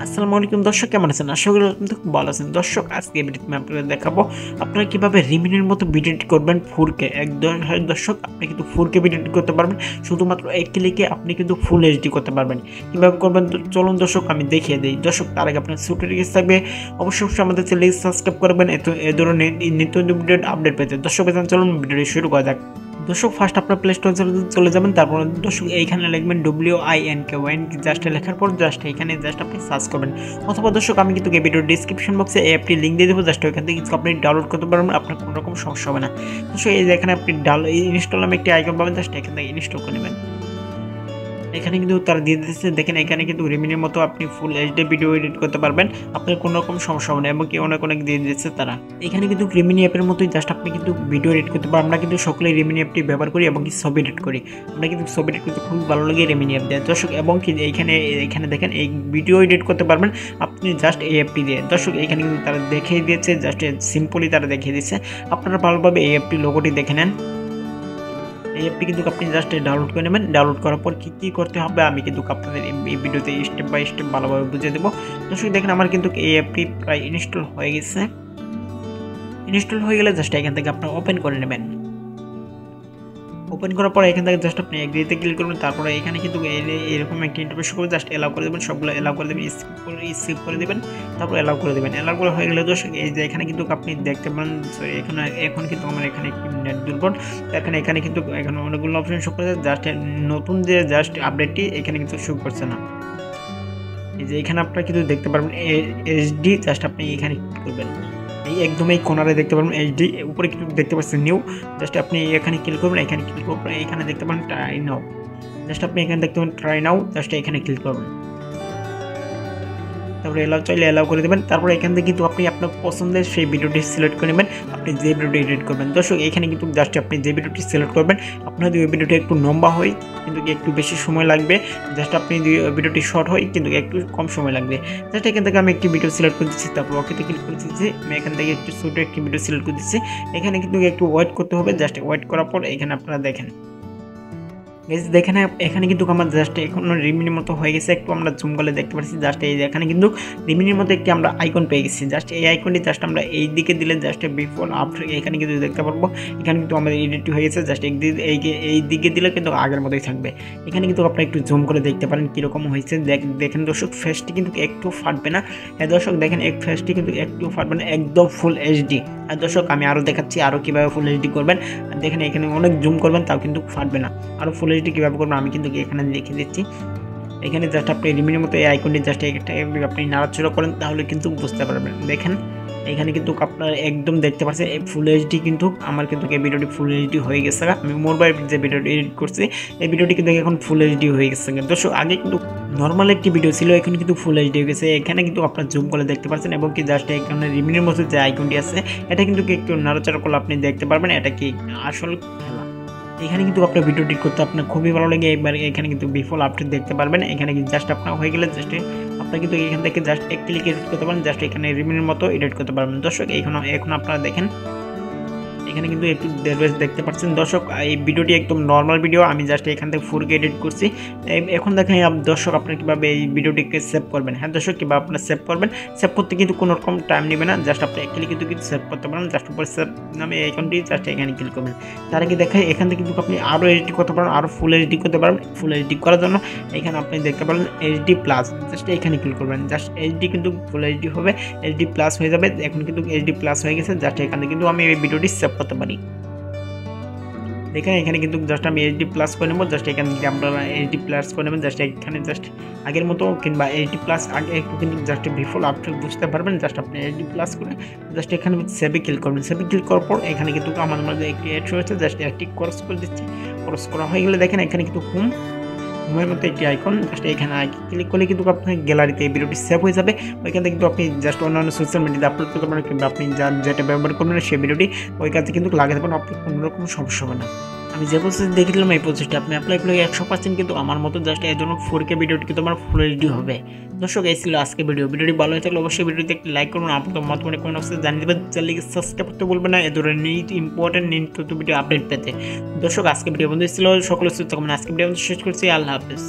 আসসালামু আলাইকুম দর্শক, কেমন আছেন? আশা করি আপনি খুব ভালো আছেন। দর্শক, আজকে এই ভিডিওতে আমি আপনাদের দেখাবো আপনারা কিভাবে রিমিনির মতো ভিডিও এডিট করবেন 4K। দর্শক, আপনি কিন্তু 4K ভিডিও এডিট করতে পারবেন শুধুমাত্র এক ক্লিকে। আপনি কিন্তু ফুল এইচডি করতে পারবেন। কিভাবে করবেন চলুন দর্শক আমি দেখিয়ে দিই। দর্শক, তার আগে আপনার ছোট রিকোয়েস্ট থাকবে, অবশ্যই আমাদের চ্যানেল সাবস্ক্রাইব করবেন এ ধরনের নিত্য নতুন ভিডিও আপডেট পেতে। দর্শক, চলুন ভিডিওটি শুরু করা যাক। দর্শক, ফার্স্ট আপনার প্লে স্টোরে চলে যাবেন। তারপর দর্শক এইখানে লিখবেন WINK ওয়াইন, জাস্ট লেখার পর জাস্ট এইখানে জাস্ট আপনি সার্চ করবেন। অথবা দর্শক, আমি কিন্তু এই ভিডিওর ডিসক্রিপশন বক্সে এই অ্যাপটি লিঙ্ক দিয়ে দেবো, জাস্ট ওইখান থেকে আপনি ডাউনলোড করতে পারবেন। আপনার কোনো রকম সমস্যা হবে না। দর্শক, এই যে এখানে আপনি ইনস্টল নামে একটি আইকন পাবেন, জাস্ট এখান থেকে ইনস্টল করে নেবেন। এখানে কিন্তু তারা দিয়ে দিচ্ছে, দেখেন এখানে কিন্তু রিমিনির মতো আপনি ফুল এইচডি ভিডিও এডিট করতে পারবেন। আপনার কোনো রকম সমস্যা হবে না, এবং কি অনেক দিয়ে দিচ্ছে তারা। এখানে কিন্তু রিমিনি অ্যাপের মতোই জাস্ট আপনি কিন্তু ভিডিও এডিট করতে পারবেন। আমরা কিন্তু সকলেই রিমিনি অ্যাপটি ব্যবহার করি এবং কি ছবি এডিট করি। আমরা কিন্তু ছবি এডিট করতে খুব ভালো লাগে রিমিনি অ্যাপ দিয়ে দর্শক। এবং কি এখানে দেখেন এই ভিডিও এডিট করতে পারবেন আপনি জাস্ট এই অ্যাপটি দিয়ে। দর্শক, এখানে কিন্তু তারা দেখিয়ে দিয়েছে, জাস্ট সিম্পলি তারা দেখিয়ে দিচ্ছে। আপনারা ভালোভাবে এই অ্যাপটি লোগোটি দেখে নেন। এই অ্যাপটি কিন্তু আপনি জাস্ট ডাউনলোড করে নেবেন। ডাউনলোড করার পর কী করতে হবে আমি কিন্তু আপনাদের এই ভিডিওতে স্টেপ বাই স্টেপ ভালোভাবে বুঝিয়ে দেবো। দর্শক, দেখেন আমার কিন্তু এই অ্যাপটি প্রায় ইনস্টল হয়ে গেছে। ইনস্টল হয়ে গেলে জাস্ট এখান থেকে আপনারা ওপেন করে নেবেন। ওপেন করার পর এখান থেকে জাস্ট আপনি এগ্রিতে ক্লিক করবেন। তারপরে এখানে কিন্তু এরকম একটা ইন্টারফেস করবে, জাস্ট এলাও করে দেবেন। সবগুলো এলাও করে দেবেন, স্কিপ করে দেবেন, তারপর এলাও করে দেবেন। এলাও করে হয়ে গেলে দর্শক, এই যে এখানে কিন্তু আপনি দেখতে পারেন, সরি এখন কিন্তু আমার এখানে একটি নেট দুর্বল। এখানে কিন্তু এখন অনেকগুলো অপশন শো করেছে, জাস্ট নতুন যে জাস্ট আপডেটটি এখানে কিন্তু শো করছে না। এই যে এখানে আপনারা কিন্তু দেখতে পারবেন এইচডি, জাস্ট আপনি এখানে ক্লিক করবেন। এই একদম এই কোনারে দেখতে পারবেন এইচডি, উপরে কিন্তু দেখতে পাচ্ছেন নিউ, জাস্ট আপনি এখানে ক্লিক করবেন। এখানে ক্লিক করবেন, এখানে দেখতে পারেন ট্রাই নাও, জাস্ট আপনি এখানে দেখতে পাবেন ট্রাই নাও, জাস্ট এখানে ক্লিক করবেন। তারপরে এলাও চাইলে এলাও করে দেবেন। তারপরে এখান থেকে কিন্তু আপনি আপনার পছন্দের সেই ভিডিওটি সিলেক্ট করে নেবেন, আপনি যে ভিডিওটি এডিট করবেন। দর্শক, এখানে কিন্তু জাস্ট আপনি যে ভিডিওটি সিলেক্ট করবেন, আপনার যদি ওই ভিডিওটি একটু লম্বা হয় কিন্তু একটু বেশি সময় লাগবে, জাস্ট আপনি যদি ভিডিওটি শর্ট হয় কিন্তু একটু কম সময় লাগবে। জাস্ট এখান থেকে আমি একটি ভিডিও সিলেক্ট করে দিচ্ছি, তারপর ওকেতে ক্লিক করে দিচ্ছি। আমি এখান থেকে একটু ছোটো একটি ভিডিও সিলেক্ট করে দিচ্ছি। এখানে কিন্তু একটু ওয়েট করতে হবে, জাস্ট ওয়েট করার পর এখানে আপনারা দেখেন দেখেন এখানে কিন্তু আমার জাস্ট এখন রিমিনির মতো হয়ে গেছে। একটু আমরা জুম করলে দেখতে পাচ্ছি, জাস্ট এই এখানে কিন্তু রিমিনির মতো একটি আমরা আইকন পেয়ে গেছি। জাস্ট এই আইকনটি জাস্ট আমরা এই দিকে দিলে জাস্ট বিফোর আফটার এখানে কিন্তু দেখতে পারবো। এখানে কিন্তু আমাদের এডিট হয়ে গেছে, জাস্ট এই দিকে দিলে কিন্তু আগের মতোই থাকবে। এখানে কিন্তু আপনারা একটু জুম করে দেখতে পারেন কীরকম হয়েছে। দেখেন দর্শক, ফেসটি কিন্তু একটু ফাটবে না। হ্যাঁ দর্শক, দেখেন এই ফেসটি কিন্তু একটু ফাটবে না, একদম ফুল এইচডি। আর দর্শক, আমি আরও দেখাচ্ছি আরও কীভাবে ফুল এইচডি করবেন। দেখেন এখানে অনেক জুম করবেন তাও কিন্তু ফাটবে না। আরও ফুল এইচডি কীভাবে করবেন আমি কিন্তু এখানে লিখে দিচ্ছি। এখানে জাস্ট আপনি রিমিনির মতো এই আইকনটি জাস্ট আপনি নাড়াচড়া করেন তাহলে কিন্তু বুঝতে পারবেন। দেখেন এখানে কিন্তু আপনার একদম দেখতে পাচ্ছেন ফুল এইচডি, কিন্তু আমার কিন্তু এই ভিডিওটি ফুল এইচডি হয়ে গেছে। আমি মোবাইল যে ভিডিওটি এডিট করছি এই ভিডিওটি কিন্তু এখন ফুল এইচডি হয়ে গেছে। দর্শক, আগে কিন্তু নর্মাল একটি ভিডিও ছিল, এখন কিন্তু ফুল এইচডি হয়ে গেছে। এখানে কিন্তু আপনার জুম করে দেখতে পাচ্ছেন, এবং কি জাস্ট এখানে রিমিনির মতো যে আইকনটি আছে এটা কিন্তু একটু নাড়াচড়া করলে আপনি দেখতে পারবেন এটা কি আসল খেলা। এখানে কিন্তু আপনার ভিডিও এডিট করতে আপনার খুবই ভালো লাগে। একবার এখানে কিন্তু বিফোর আপডেট দেখতে পারবেন। এখানে কিন্তু জাস্ট আপনার হয়ে গেলে জাস্ট আপনার কিন্তু এখান থেকে জাস্ট এক ক্লিক এডিট করতে পারেন, জাস্ট এখানে রিমিনির মতো এডিট করতে পারবেন। দর্শক, এখন আপনারা দেখেন এখানে কিন্তু একটু দেড়বেশ দেখতে পাচ্ছেন। দর্শক, এই ভিডিওটি একদম নর্মাল ভিডিও, আমি জাস্ট এখান থেকে 4K এডিট করছি। এখন দেখেন দর্শক, আপনারা কীভাবে এই ভিডিওটিকে সেভ করবেন। হ্যাঁ দর্শক, কীভাবে আপনারা সেভ করবেন, সেভ করতে কিন্তু কোনো রকম টাইম নেবে না, জাস্ট আপনি এক ক্লিক কিন্তু সেভ করতে পারেন। জাস্ট উপরে সেভ নামে আইকনটি জাস্ট এখানে ক্লিক করবেন। তার আগে দেখাই এখান থেকে কিন্তু আপনি আরও এডিট করতে পারেন, আরও ফুল এইচডি করতে পারেন। ফুল এইচডি করার জন্য এখানে আপনি দেখতে পারেন HD+, জাস্ট এখানে ক্লিক করবেন। জাস্ট HD কিন্তু ফুল এইচডি হবে, HD+ হয়ে যাবে। এখন কিন্তু HD+ হয়ে গেছে, জাস্ট এখানে কিন্তু আমি এই ভিডিওটি সেভ করতে পারি। দেখেন এখানে কিন্তু জাস্ট আমি HD+ করে নেব, জাস্ট এখান থেকে আপনারা HD+ করে নেবেন। জাস্ট এখানে জাস্ট আগের মতো কিংবা HD+ আগে একটু কিন্তু জাস্ট বিফোর আফটার বুঝতে পারবেন। জাস্ট আপনি HD+ করে জাস্ট এখানে সেভে ক্লিক করবেন। সেভে ক্লিক করার পর এখানে কিন্তু আমার মধ্যে একটি অ্যাড হয়েছে, জাস্ট একটি ক্রস করে দিচ্ছি। ক্রস করা হয়ে গেলে দেখেন এখানে কিন্তু হোমের মতো একটি আইকন, জাস্ট এখানে ক্লিক করলে কিন্তু আপনার গ্যালারিতে এই ভিডিওটি সেভ হয়ে যাবে। ওইখান থেকে কিন্তু আপনি জাস্ট অন্যান্য সোশ্যাল মিডিয়াতে আপলোড করতে পারেন, কিংবা আপনি যেটা ব্যবহার করবেন সেই ভিডিওটি ওই কাছে কিন্তু লাগাতে পারেন, আপনার কোনো রকম সমস্যা হবে না। আমি যে প্রসেস দেখে দিলাম এই প্রসেসটা আপনি অ্যাপ্লাই করলে 100% কিন্তু আমার মতো জাস্ট এই ধরনের 4K ভিডিওটি কিন্তু আমার ফুল এইচডি হবে। দর্শক, এই ছিল আজকে ভিডিওটি ভালো হয়ে থাকলে অবশ্যই ভিডিওতে একটি লাইক করুন, আপনার মতামত কমেন্ট বক্সে জানিয়ে দেবেন। চ্যানেলকে সাবস্ক্রাইব করতে বলবেন না এই ধরনের ইম্পর্টেন্ট ভিডিও আপডেট পেতে। দর্শক, আজকে ভিডিও বন্ধু ছিল, সকলে সুস্থ থাকুন। আজকে ভিডিও শেষ করছি, আল্লাহ হাফেজ।